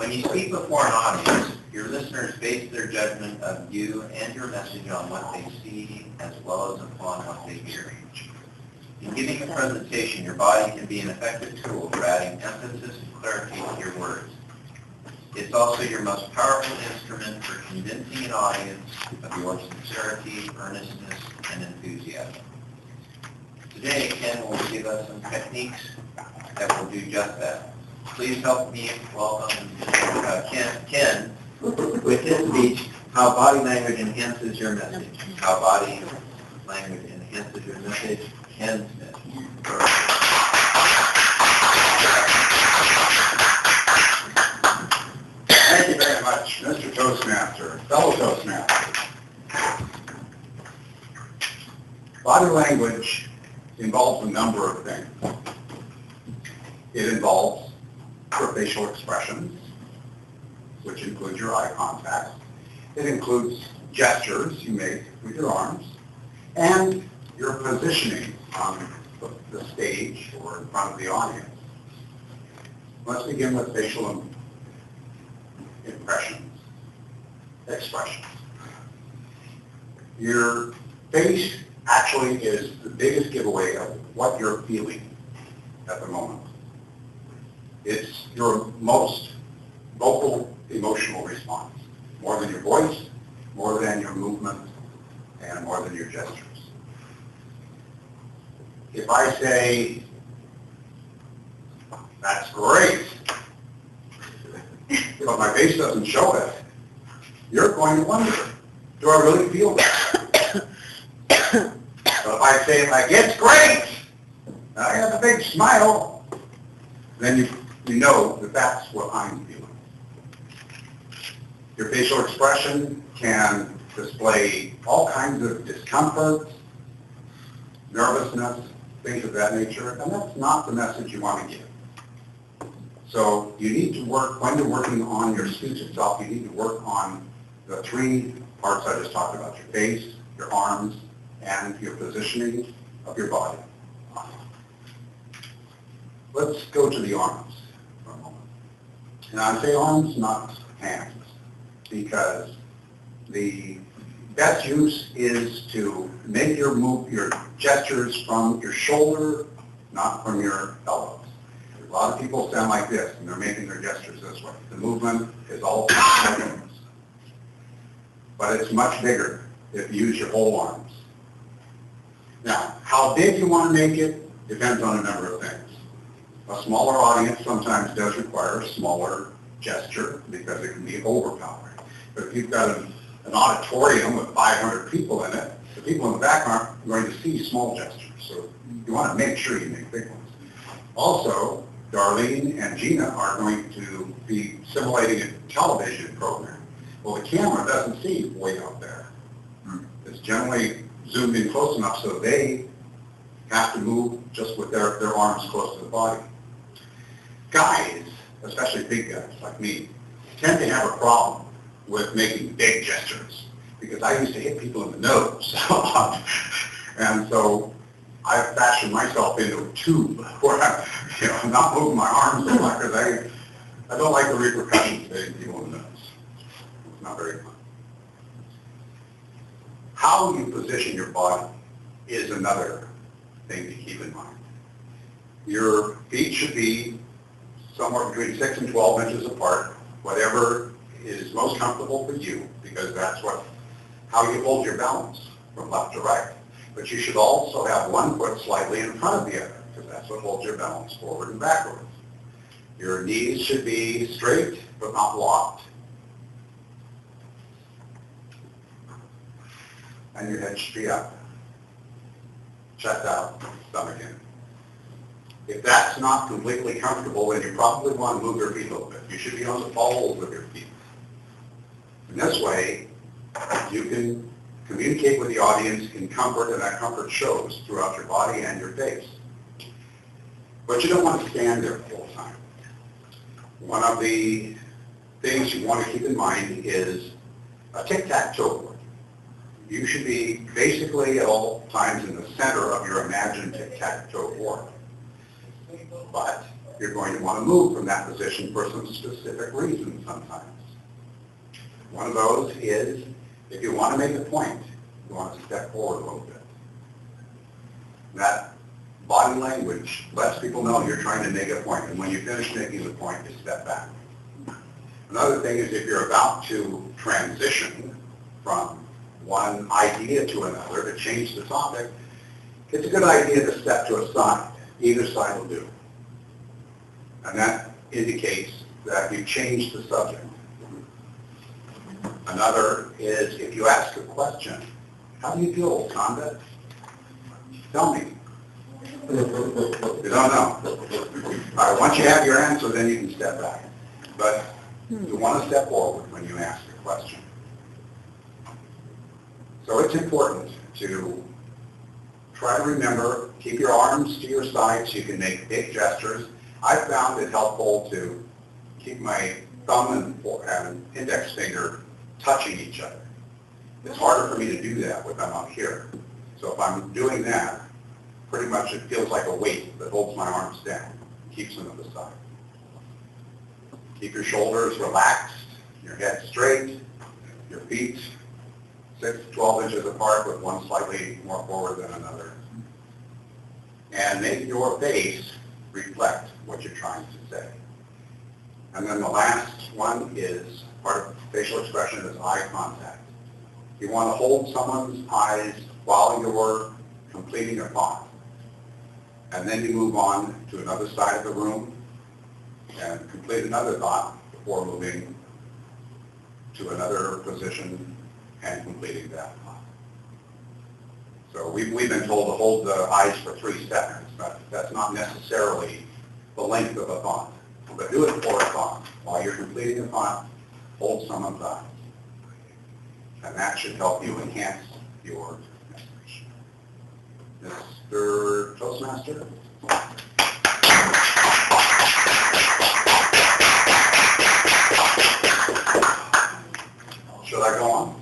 When you speak before an audience, your listeners base their judgment of you and your message on what they see as well as upon what they hear. In giving a presentation, your body can be an effective tool for adding emphasis and clarity to your words. It's also your most powerful instrument for convincing an audience of your sincerity, earnestness, and enthusiasm. Today, Ken will give us some techniques that will do just that. Please help me welcome Ken with his speech, How Body Language Enhances Your Message. How Body Language Enhances Your Message, Ken Smith. Thank you very much, Mr. Toastmaster, fellow Toastmaster. Body language involves a number of things. It involves your facial expressions, which include your eye contact. It includes gestures you make with your arms, and your positioning on the stage or in front of the audience. Let's begin with facial expressions. Your face actually is the biggest giveaway of what you're feeling at the moment. It's your most vocal emotional response, more than your voice, more than your movement, and more than your gestures. If I say, "That's great," but my face doesn't show it, you're going to wonder, do I really feel that? But if I say, "Like, it's great," I have a big smile, then you know that that's what I'm feeling. Your facial expression can display all kinds of discomfort, nervousness, things of that nature, and that's not the message you want to give. So you need to work, when you're working on your speech itself, you need to work on the three parts I just talked about, your face, your arms, and your positioning of your body. Let's go to the arms for a moment. And I say arms, not hands, because the best use is to make your gestures from your shoulder, not from your elbows. A lot of people stand like this, and they're making their gestures this way. The movement is all measurements. But it's much bigger if you use your whole arms. Now, how big you want to make it depends on a number of things. A smaller audience sometimes does require a smaller gesture because it can be overpowering. But if you've got an auditorium with 500 people in it, the people in the back aren't going to see small gestures. So you want to make sure you make big ones. Also, Darlene and Gina are going to be simulating a television program. Well, the camera doesn't see way out there. It's generally zoomed in close enough so they have to move just with their arms close to the body. Guys, especially big guys like me, tend to have a problem with making big gestures because I used to hit people in the nose a lot. And so I fashioned myself into a tube where I'm not moving my arms a lot because I don't like the repercussions of hitting people in the nose. It's not very fun. How you position your body is another thing to keep in mind. Your feet should be somewhere between 6 and 12 inches apart, whatever is most comfortable for you, because that's how you hold your balance from left to right. But you should also have one foot slightly in front of the other, because that's what holds your balance forward and backwards. Your knees should be straight, but not locked. And your head should be up. Chest out, stomach in. If that's not completely comfortable, then you probably want to move your feet a little bit. You should be on the balls of your feet. In this way, you can communicate with the audience in comfort, and that comfort shows throughout your body and your face. But you don't want to stand there the whole time. One of the things you want to keep in mind is a tic-tac-toe board. You should be basically at all times in the center of your imagined tic-tac-toe board. But you're going to want to move from that position for some specific reasons sometimes. One of those is if you want to make a point, you want to step forward a little bit. That body language lets people know you're trying to make a point, and when you finish making the point, you step back. Another thing is if you're about to transition from one idea to another, to change the topic, it's a good idea to step to a side. Either side will do. And that indicates that you've changed the subject. Another is if you ask a question, how do you deal with conduct? Tell me. You don't know. All right, once you have your answer, then you can step back. But you want to step forward when you ask a question. So it's important to try to remember, keep your arms to your side so you can make big gestures. I found it helpful to keep my thumb and index finger touching each other. It's harder for me to do that when I'm up here. So if I'm doing that, pretty much it feels like a weight that holds my arms down, keeps them at the side. Keep your shoulders relaxed, your head straight, your feet 6 to 12 inches apart with one slightly more forward than another. And make your face reflect what you're trying to say. And then the last one is, part of facial expression is eye contact. You want to hold someone's eyes while you're completing a thought. And then you move on to another side of the room and complete another thought before moving to another position and completing that thought. So we've been told to hold the eyes for 3 seconds, but that's not necessarily the length of a thought. But do it for a thought. While you're completing a thought, hold someone's eyes. And that should help you enhance your message. Mr. Toastmaster? Should I go on?